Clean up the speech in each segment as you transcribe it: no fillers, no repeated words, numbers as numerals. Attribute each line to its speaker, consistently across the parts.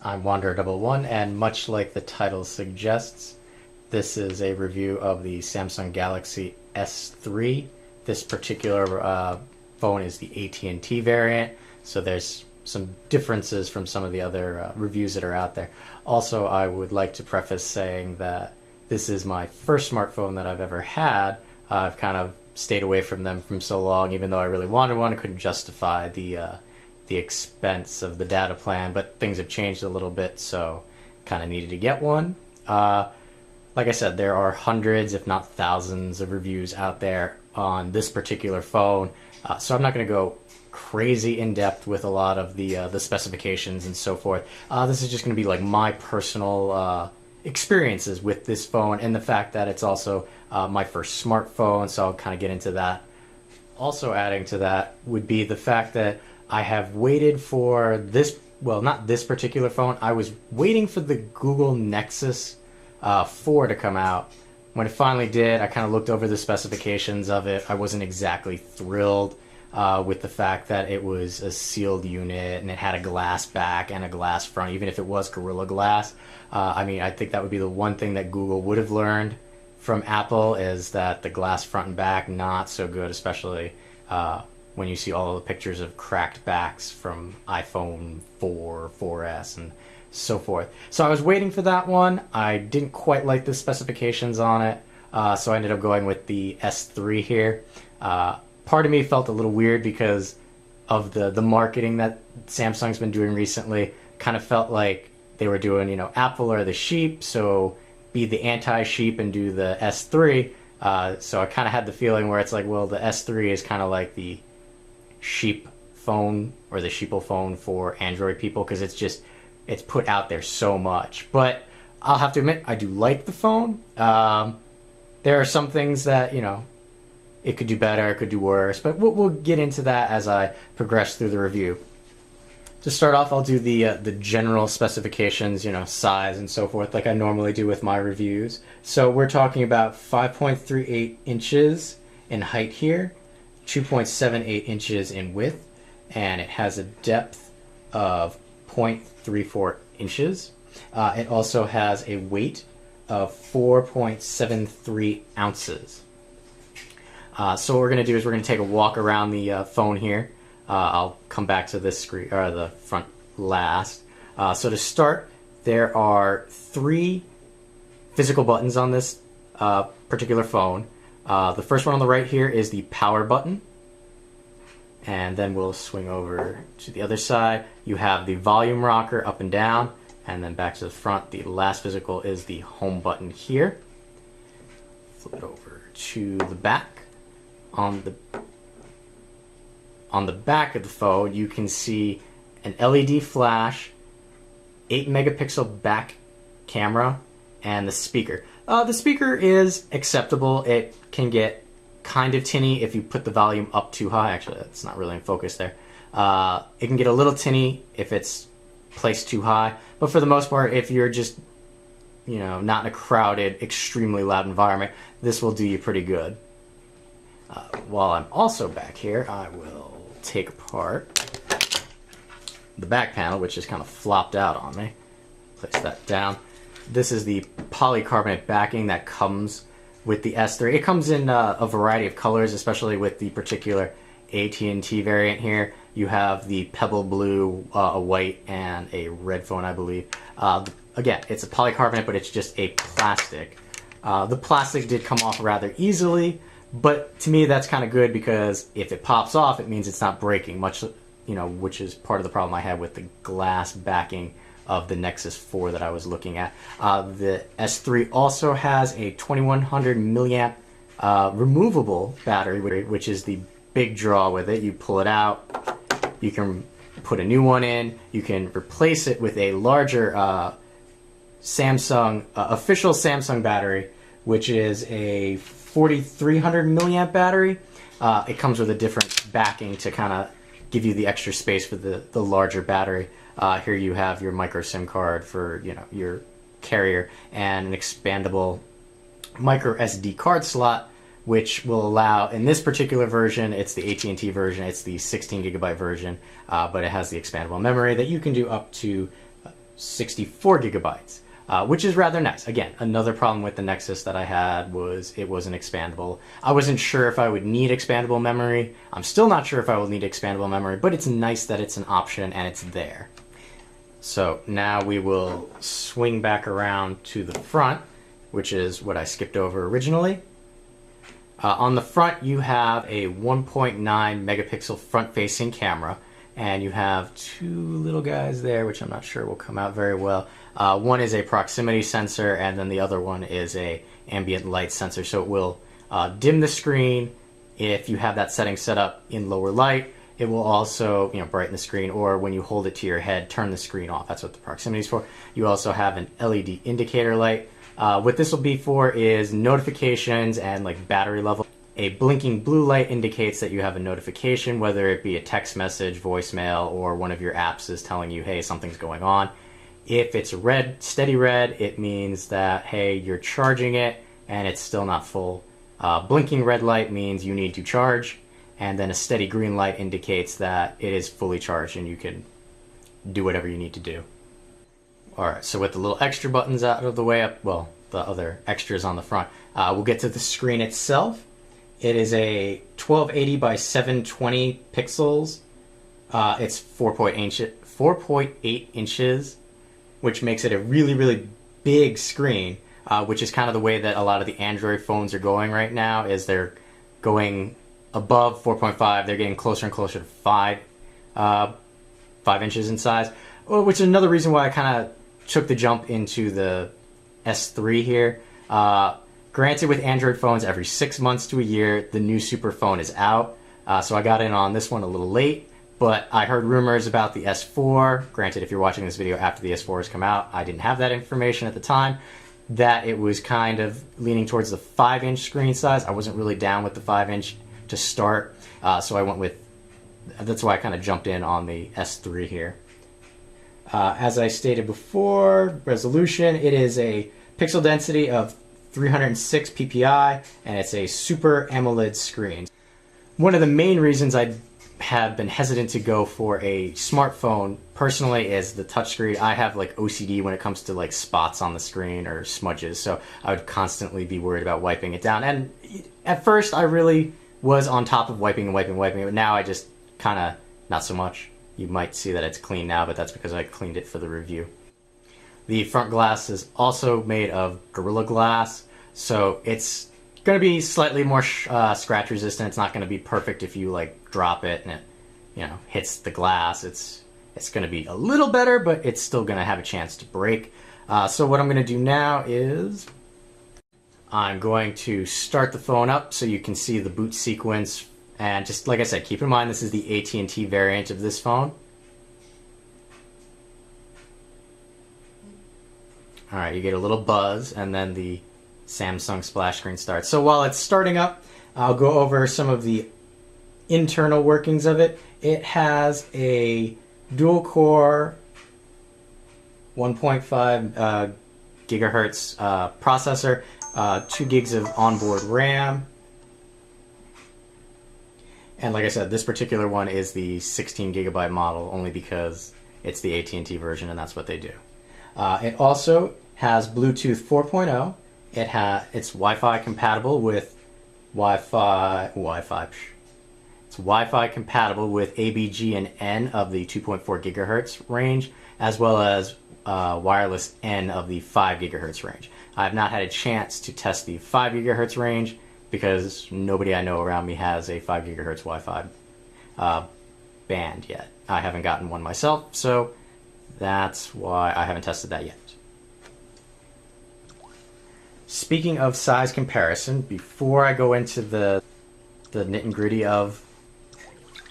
Speaker 1: I'm Wanderer11, and much like the title suggests, this is a review of the Samsung Galaxy S3. This particular phone is the AT&T variant, so there's some differences from some of the other reviews that are out there. Also, I would like to preface saying that this is my first smartphone that I've ever had. I've kind of stayed away from them from so long, even though I really wanted one. I couldn't justify the expense of the data plan, but things have changed a little bit, so kind of needed to get one. Like I said, there are hundreds, if not thousands, of reviews out there on this particular phone, so I'm not going to go crazy in depth with a lot of the specifications and so forth. This is just going to be like my personal experiences with this phone, and the fact that it's also my first smartphone, so I'll kind of get into that. Also adding to that would be the fact that I have waited for this, well, not this particular phone, I was waiting for the Google Nexus 4 to come out. When it finally did, I kind of looked over the specifications of it. I wasn't exactly thrilled with the fact that it was a sealed unit and it had a glass back and a glass front, even if it was Gorilla Glass. I mean, I think that would be the one thing that Google would have learned from Apple, is that the glass front and back, not so good, especially when you see all the pictures of cracked backs from iPhone 4, 4S, and so forth. So I was waiting for that one. I didn't quite like the specifications on it, so I ended up going with the S3 here. Part of me felt a little weird because of the marketing that Samsung's been doing recently. Kind of felt like they were doing, Apple are the sheep, so be the anti-sheep and do the S3. So I kind of had the feeling where it's like, well, the S3 is kind of like the sheep phone, or the sheeple phone for Android people, because it's put out there so much. But I'll have to admit, I do like the phone. There are some things that, it could do better, it could do worse, but we'll get into that as I progress through the review. To start off, I'll do the general specifications, size and so forth, like I normally do with my reviews. So we're talking about 5.38 inches in height here, 2.78 inches in width, and it has a depth of 0.34 inches. It also has a weight of 4.73 ounces. So what we're going to do is we're going to take a walk around the phone here. I'll come back to this screen, or the front last. So to start, there are 3 physical buttons on this particular phone. The first one on the right here is the power button, and then we'll swing over to the other side. You have the volume rocker up and down, and then back to the front. The last physical is the home button here. Flip it over to the back. On the back of the phone, you can see an LED flash, 8 megapixel back camera, and the speaker. The speaker is acceptable. It can get kind of tinny if you put the volume up too high. Actually, that's not really in focus there. It can get a little tinny if it's placed too high, but for the most part, if you're just, not in a crowded, extremely loud environment, this will do you pretty good. While I'm also back here, I will take apart the back panel, which is kind of flopped out on me. Place that down. This is the polycarbonate backing that comes with the S3. It comes in a variety of colors, especially with the particular AT&T variant here. You have the pebble blue, a white, and a red phone, I believe. Again, it's a polycarbonate, but it's just a plastic. The plastic did come off rather easily, but to me that's kind of good, because if it pops off, it means it's not breaking much, which is part of the problem I had with the glass backing of the Nexus 4 that I was looking at. The S3 also has a 2100 milliamp removable battery, which is the big draw with it. You pull it out, you can put a new one in, you can replace it with a larger Samsung official Samsung battery, which is a 4300 milliamp battery. It comes with a different backing to kind of give you the extra space for the larger battery. Here you have your micro SIM card for your carrier, and an expandable micro SD card slot, which will allow, in this particular version, it's the AT&T version, it's the 16 gigabyte version, but it has the expandable memory that you can do up to 64 gigabytes, which is rather nice. Again, another problem with the Nexus that I had was it wasn't expandable. I wasn't sure if I would need expandable memory. I'm still not sure if I will need expandable memory, but it's nice that it's an option and it's there. So now we will swing back around to the front, which is what I skipped over originally. On the front, you have a 1.9 megapixel front-facing camera, and you have two little guys there, which I'm not sure will come out very well. One is a proximity sensor, and then the other one is a ambient light sensor. So it will dim the screen if you have that setting set up in lower light. It will also, brighten the screen, or when you hold it to your head, turn the screen off. That's what the proximity is for. You also have an LED indicator light. What this will be for is notifications and like battery level. A blinking blue light indicates that you have a notification, whether it be a text message, voicemail, or one of your apps is telling you, hey, something's going on. If it's red, steady red, it means that, hey, you're charging it and it's still not full. Blinking red light means you need to charge, and then a steady green light indicates that it is fully charged and you can do whatever you need to do. Alright, so with the little extra buttons out of the way, the other extras on the front, we'll get to the screen itself. It is a 1280 by 720 pixels. It's 4.8 inches, which makes it a really, really big screen, which is kind of the way that a lot of the Android phones are going right now, is they're going above 4.5, they're getting closer and closer to 5 inches in size, which is another reason why I kind of took the jump into the S3 here. Granted, with Android phones, every 6 months to a year, the new super phone is out. So I got in on this one a little late, but I heard rumors about the S4. Granted, if you're watching this video after the S4 has come out, I didn't have that information at the time, that it was kind of leaning towards the 5-inch screen size. I wasn't really down with the 5-inch to start, so I went with, that's why I kind of jumped in on the S3 here. As I stated before, resolution, it is a pixel density of 306 ppi, and it's a Super AMOLED screen. One of the main reasons I have been hesitant to go for a smartphone personally is the touchscreen. I have like OCD when it comes to like spots on the screen or smudges, so I would constantly be worried about wiping it down. And at first I really was on top of wiping, but now I just kind of not so much. You might see that it's clean now, but that's because I cleaned it for the review. The front glass is also made of Gorilla Glass, so it's going to be slightly more scratch resistant. It's not going to be perfect if you like drop it and it, hits the glass. It's going to be a little better, but it's still going to have a chance to break. So what I'm going to do now is I'm going to start the phone up so you can see the boot sequence. And just like I said, keep in mind this is the AT&T variant of this phone. Alright, you get a little buzz, and then the Samsung splash screen starts. So while it's starting up, I'll go over some of the internal workings of it. It has a dual-core 1.5 gigahertz processor, 2 gigs of onboard RAM. And like I said, this particular one is the 16 gigabyte model, only because it's the AT&T version and that's what they do. It also has Bluetooth 4.0. It's Wi-Fi compatible with It's Wi-Fi compatible with ABG and N of the 2.4 gigahertz range, as well as wireless N of the 5 gigahertz range. I have not had a chance to test the 5 gigahertz range because nobody I know around me has a 5 gigahertz Wi-Fi band yet. I haven't gotten one myself, so that's why I haven't tested that yet. Speaking of size comparison, before I go into the nit and gritty of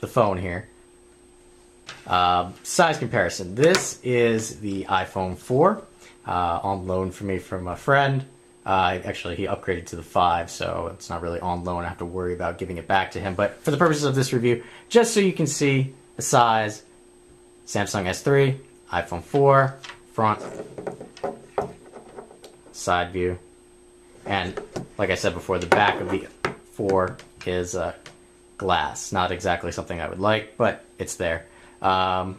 Speaker 1: the phone here, size comparison. This is the iPhone 4 on loan for me from a friend. Actually, he upgraded to the 5, so it's not really on loan. I have to worry about giving it back to him. But for the purposes of this review, just so you can see the size, Samsung S3, iPhone 4, front, side view, and like I said before, the back of the 4 is glass. Not exactly something I would like, but it's there. So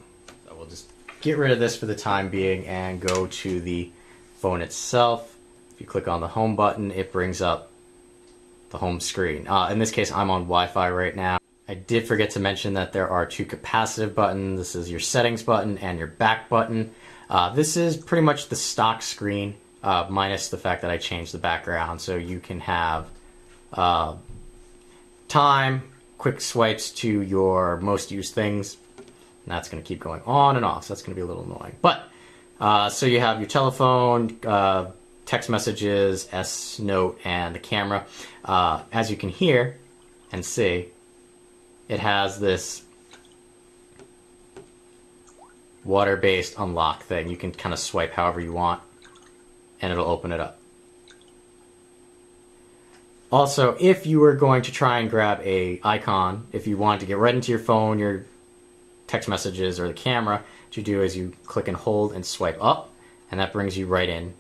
Speaker 1: we'll just get rid of this for the time being and go to the phone itself. If you click on the home button, it brings up the home screen. In this case, I'm on Wi-Fi right now. I did forget to mention that there are two capacitive buttons. This is your settings button and your back button. This is pretty much the stock screen, minus the fact that I changed the background. So you can have time, quick swipes to your most used things. And that's going to keep going on and off, so that's going to be a little annoying. But, so you have your telephone, text messages, S Note, and the camera. As you can hear and see, it has this water-based unlock thing. You can kind of swipe however you want, and it'll open it up. Also, if you were going to try and grab a icon, if you wanted to get right into your phone, your text messages, or the camera, what you do is you click and hold and swipe up, and that brings you right in.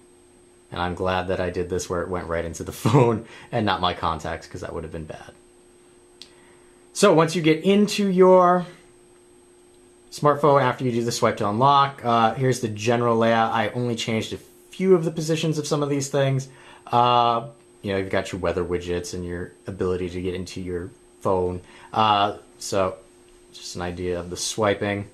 Speaker 1: And I'm glad that I did this where it went right into the phone and not my contacts, because that would have been bad. So once you get into your smartphone after you do the swipe to unlock, here's the general layout. I only changed a few of the positions of some of these things. You know, you've got your weather widgets and your ability to get into your phone. So just an idea of the swiping.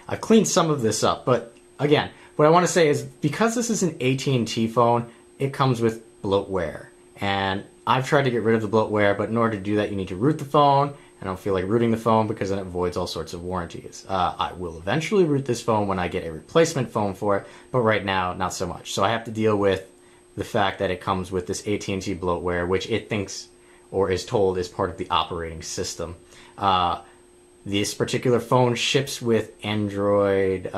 Speaker 1: I've cleaned some of this up, but again, what I want to say is because this is an AT&T phone, it comes with bloatware. And I've tried to get rid of the bloatware, but in order to do that, you need to root the phone. I don't feel like rooting the phone because then it voids all sorts of warranties. I will eventually root this phone when I get a replacement phone for it, but right now, not so much. So I have to deal with the fact that it comes with this AT&T bloatware, which it thinks or is told is part of the operating system. This particular phone ships with Android,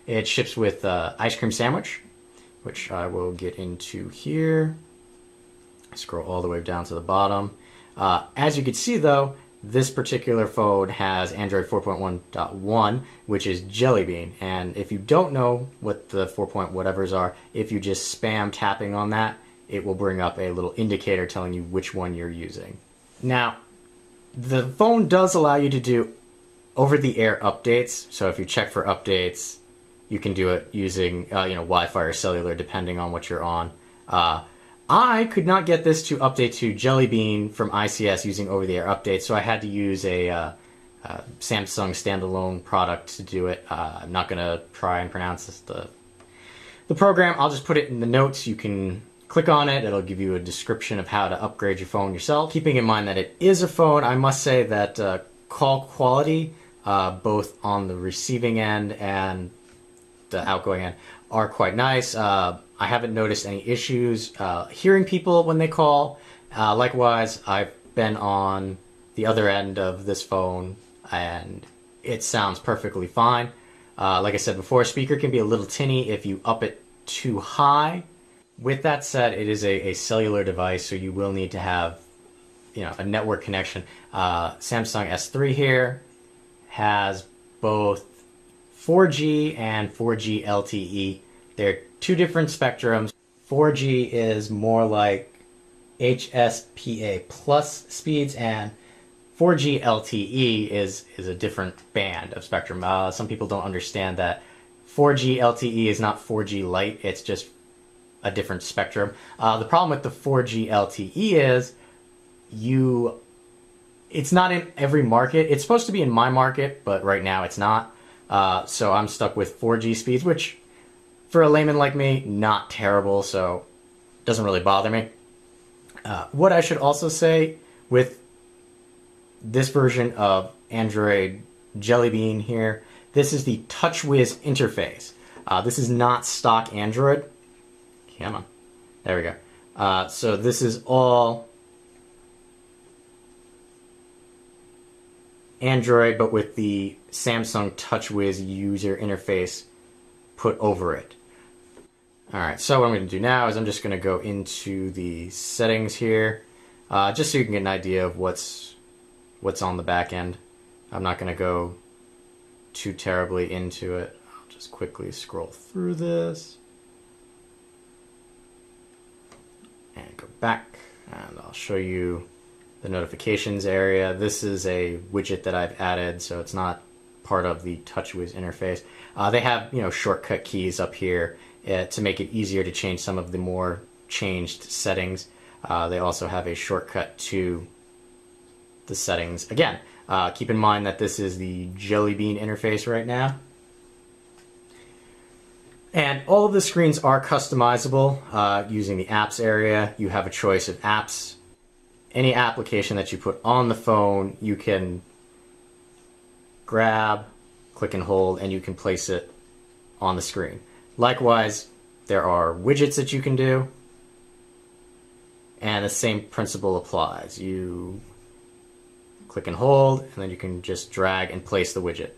Speaker 1: it ships with ice cream sandwich, which I will get into here. Scroll all the way down to the bottom. As you can see though, this particular phone has Android 4.1.1, which is Jelly Bean. And if you don't know what the 4. Whatevers are, if you just spam tapping on that, it will bring up a little indicator telling you which one you're using. Now, the phone does allow you to do over-the-air updates. So if you check for updates, you can do it using Wi-Fi or cellular, depending on what you're on. I could not get this to update to Jelly Bean from ICS using over-the-air updates, so I had to use a Samsung standalone product to do it. I'm not going to try and pronounce the program. I'll just put it in the notes. You can click on it. It'll give you a description of how to upgrade your phone yourself. Keeping in mind that it is a phone, I must say that call quality, both on the receiving end and the outgoing end, are quite nice. I haven't noticed any issues hearing people when they call. Likewise, I've been on the other end of this phone and it sounds perfectly fine. Like I said before, speaker can be a little tinny if you up it too high. With that said, it is a cellular device, so you will need to have a network connection. Samsung S3 here has both 4G and 4G LTE. They're two different spectrums. 4G is more like HSPA plus speeds, and 4G LTE is a different band of spectrum. Some people don't understand that 4G LTE is not 4G Lite, it's just a different spectrum. The problem with the 4G LTE is it's not in every market. It's supposed to be in my market, but right now it's not. So I'm stuck with 4G speeds, which for a layman like me, not terrible, so doesn't really bother me. What I should also say with this version of Android Jelly Bean here, this is the TouchWiz interface. This is not stock Android. Come on. There we go. So this is all Android, but with the Samsung TouchWiz user interface put over it. Alright, so what I'm going to do now is I'm just going to go into the settings here, just so you can get an idea of what's on the back end. I'm not going to go too terribly into it. I'll just quickly scroll through this and go back, and I'll show you the notifications area. This is a widget that I've added, so it's not part of the TouchWiz interface. They have, you know, shortcut keys up here to make it easier to change some of the more changed settings. They also have a shortcut to the settings. Again, keep in mind that this is the Jelly Bean interface right now. And all of the screens are customizable using the apps area. You have a choice of apps. Any application that you put on the phone, you can grab, click and hold, and you can place it on the screen. Likewise, there are widgets that you can do, and the same principle applies. You click and hold, and then you can just drag and place the widget.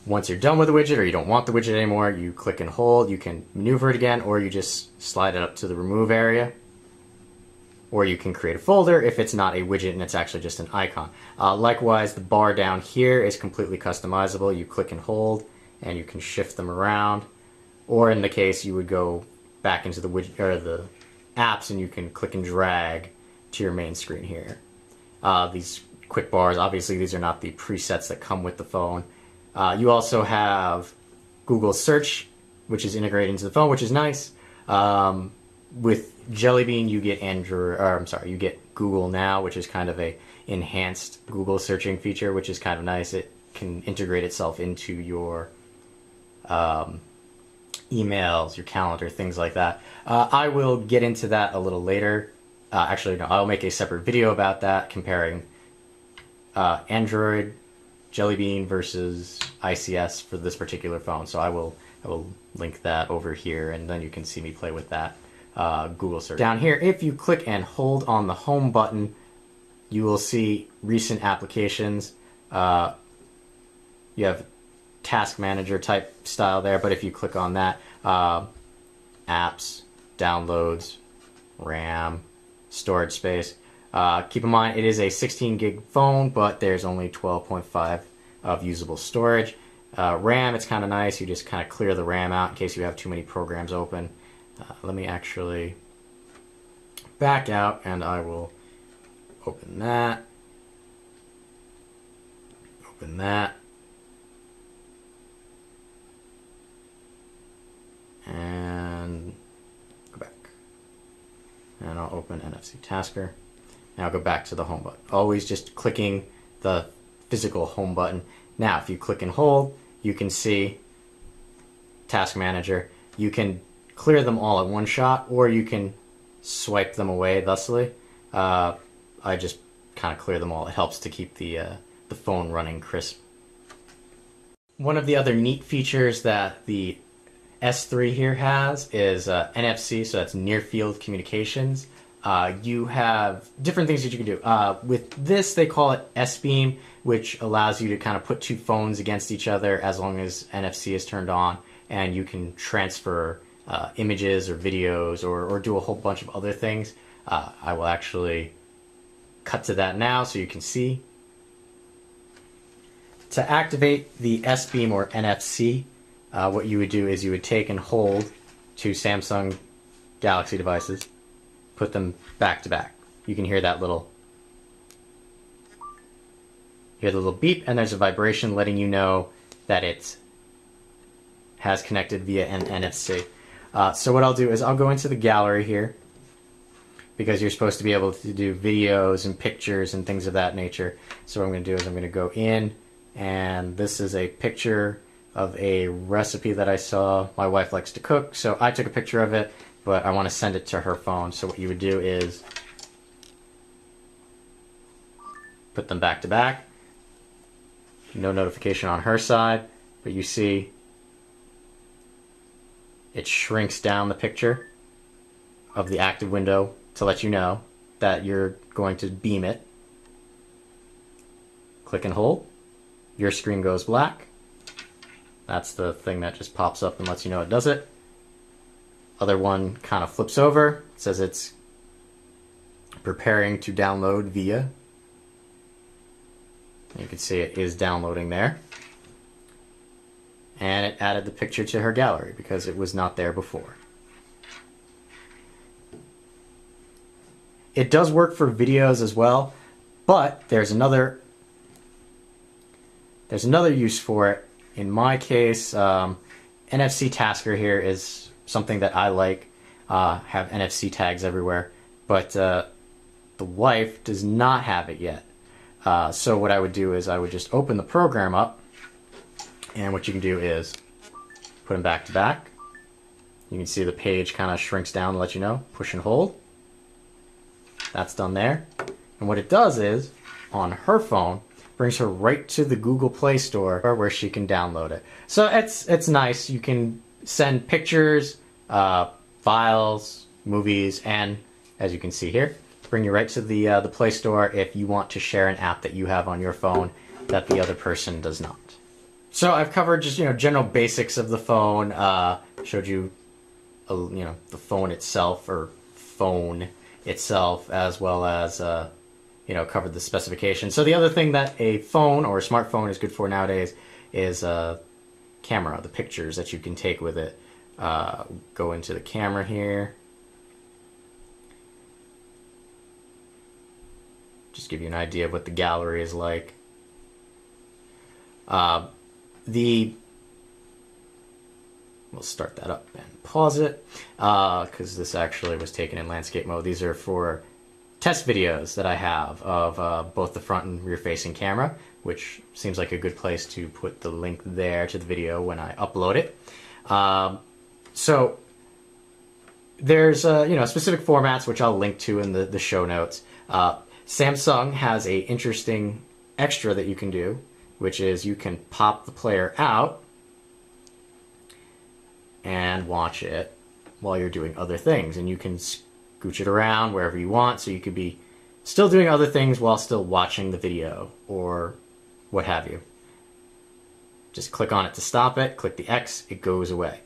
Speaker 1: Once you're done with the widget, or you don't want the widget anymore, you click and hold, you can maneuver it again, or you just slide it up to the remove area. Or you can create a folder if it's not a widget and it's actually just an icon. Likewise, the bar down here is completely customizable. You click and hold, and you can shift them around. Or in the case, you would go back into the widget or the apps, and you can click and drag to your main screen here. These quick bars, obviously, these are not the presets that come with the phone. You also have Google Search, which is integrated into the phone, which is nice. With Jelly Bean, you get you get Google Now, which is kind of a enhanced Google searching feature, which is kind of nice. It can integrate itself into your emails, your calendar, things like that. I will get into that a little later. Actually, no, I'll make a separate video about that, comparing Android Jelly Bean versus ICS for this particular phone. So I will link that over here, and then you can see me play with that Google search. Down here, if you click and hold on the home button, you will see recent applications. You have task manager type style there, but if you click on that, apps, downloads, RAM, storage space. Keep in mind, it is a 16 gig phone, but there's only 12.5 of usable storage. RAM, it's kind of nice. You just kind of clear the RAM out in case you have too many programs open. Let me actually back out, and I will open that. Open that. And go back. And I'll open NFC Tasker. Now go back to the home button. Always just clicking the physical home button. Now, if you click and hold, you can see Task Manager. You can clear them all at one shot, or you can swipe them away thusly. I just kind of clear them all. It helps to keep the phone running crisp. One of the other neat features that the S3 here has is NFC, so that's near field communications. You have different things that you can do. With this, they call it S Beam, which allows you to kind of put two phones against each other as long as NFC is turned on, and you can transfer images or videos or do a whole bunch of other things. I will actually cut to that now so you can see. To activate the S Beam or NFC, what you would do is you would take and hold two Samsung Galaxy devices, put them back to back. You can hear that little beep, and there's a vibration letting you know that it has connected via an NFC. So what I'll do is I'll go into the gallery here, because you're supposed to be able to do videos and pictures and things of that nature. So what I'm going to do is I'm going to go in, and this is a picture of a recipe that I saw. My wife likes to cook, so I took a picture of it, but I want to send it to her phone. So what you would do is put them back to back. No notification on her side, but you see it shrinks down the picture of the active window to let you know that you're going to beam it. Click and hold. Your screen goes black. That's the thing that just pops up and lets you know it does it. Other one kind of flips over. It says it's preparing to download via. You can see it is downloading there. And it added the picture to her gallery because it was not there before. It does work for videos as well, but there's another there's another use for it. In my case, NFC tasker here is something that I like. Have NFC tags everywhere, but the wife does not have it yet. So what I would do is I would just open the program up, and what you can do is put them back to back. You can see the page kind of shrinks down to let you know. Push and hold. That's done there. And what it does is, on her phone, brings her right to the Google Play Store where she can download it. So it's nice. You can send pictures, files, movies, and as you can see here, bring you right to the Play Store if you want to share an app that you have on your phone that the other person does not. So I've covered just general basics of the phone. Showed you the phone itself, or phone itself, as well as covered the specifications. So the other thing that a phone or a smartphone is good for nowadays is camera, the pictures that you can take with it. Go into the camera here. Just give you an idea of what the gallery is like. We'll start that up and pause it, because this actually was taken in landscape mode. These are for test videos that I have of both the front and rear facing camera, which seems like a good place to put the link there to the video when I upload it. So there's specific formats which I'll link to in the show notes. Samsung has a interesting extra that you can do, which is you can pop the player out and watch it while you're doing other things, and you can scooch it around wherever you want, so you could be still doing other things while still watching the video or what have you. Just click on it to stop it, click the X, it goes away.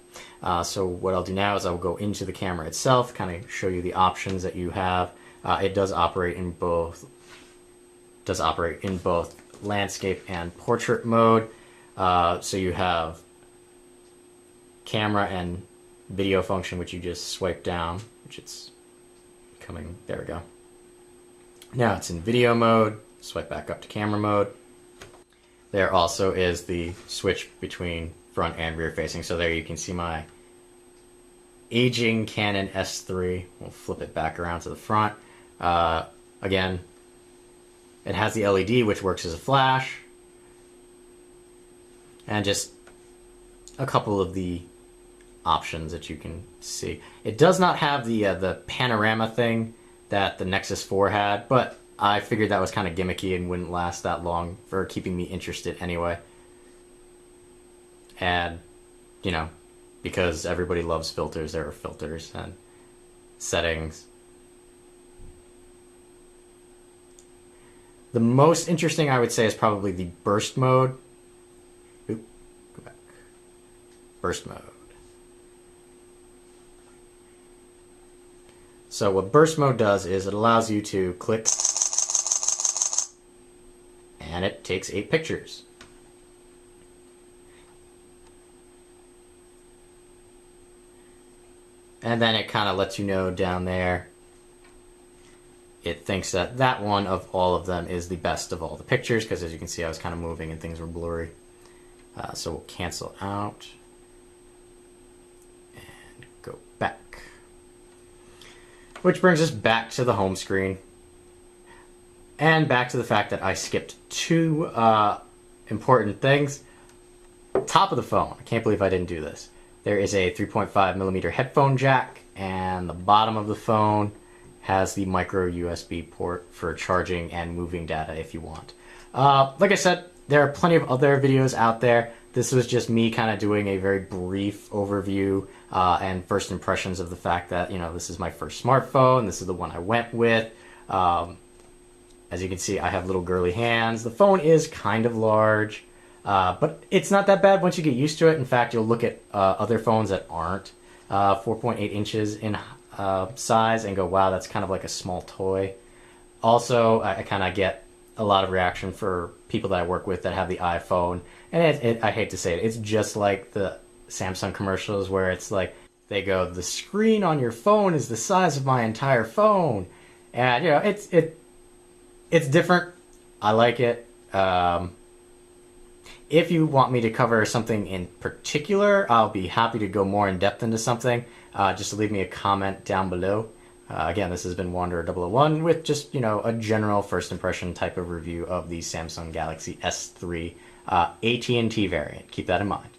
Speaker 1: So what I'll do now is I'll go into the camera itself, kind of show you the options that you have. It does operate in both landscape and portrait mode. So you have camera and video function, which you just swipe down, which it's coming, there we go. Now it's in video mode, swipe back up to camera mode. There also is the switch between front and rear facing. So there you can see my aging Canon S3. We'll flip it back around to the front. Again, it has the LED, which works as a flash. And just a couple of the options that you can see. It does not have the panorama thing that the Nexus 4 had, but I figured that was kind of gimmicky and wouldn't last that long for keeping me interested anyway. And, because everybody loves filters, there are filters and settings. The most interesting, I would say, is probably the burst mode. Oop, go back. Burst mode. So what burst mode does is it allows you to click and it takes 8 pictures. And then it kind of lets you know down there, it thinks that that one of all of them is the best of all the pictures, because as you can see I was kind of moving and things were blurry. So we'll cancel out and go back. Which brings us back to the home screen. And back to the fact that I skipped 2 important things. Top of the phone, I can't believe I didn't do this. There is a 3.5mm headphone jack, and the bottom of the phone has the micro USB port for charging and moving data if you want. Like I said, there are plenty of other videos out there. This was just me kind of doing a very brief overview and first impressions of the fact that, this is my first smartphone. This is the one I went with. As you can see, I have little girly hands. The phone is kind of large, but it's not that bad once you get used to it. In fact, you'll look at other phones that aren't 4.8 inches in size and go, wow, that's kind of like a small toy. Also, I kind of get a lot of reaction for people that I work with that have the iPhone. And I hate to say it, it's just like the Samsung commercials where it's like, they go, the screen on your phone is the size of my entire phone. And, it's different. I like it. If you want me to cover something in particular, I'll be happy to go more in depth into something. Just leave me a comment down below. Again, this has been Wanderer 001 with just, a general first impression type of review of the Samsung Galaxy S3 AT&T variant. Keep that in mind.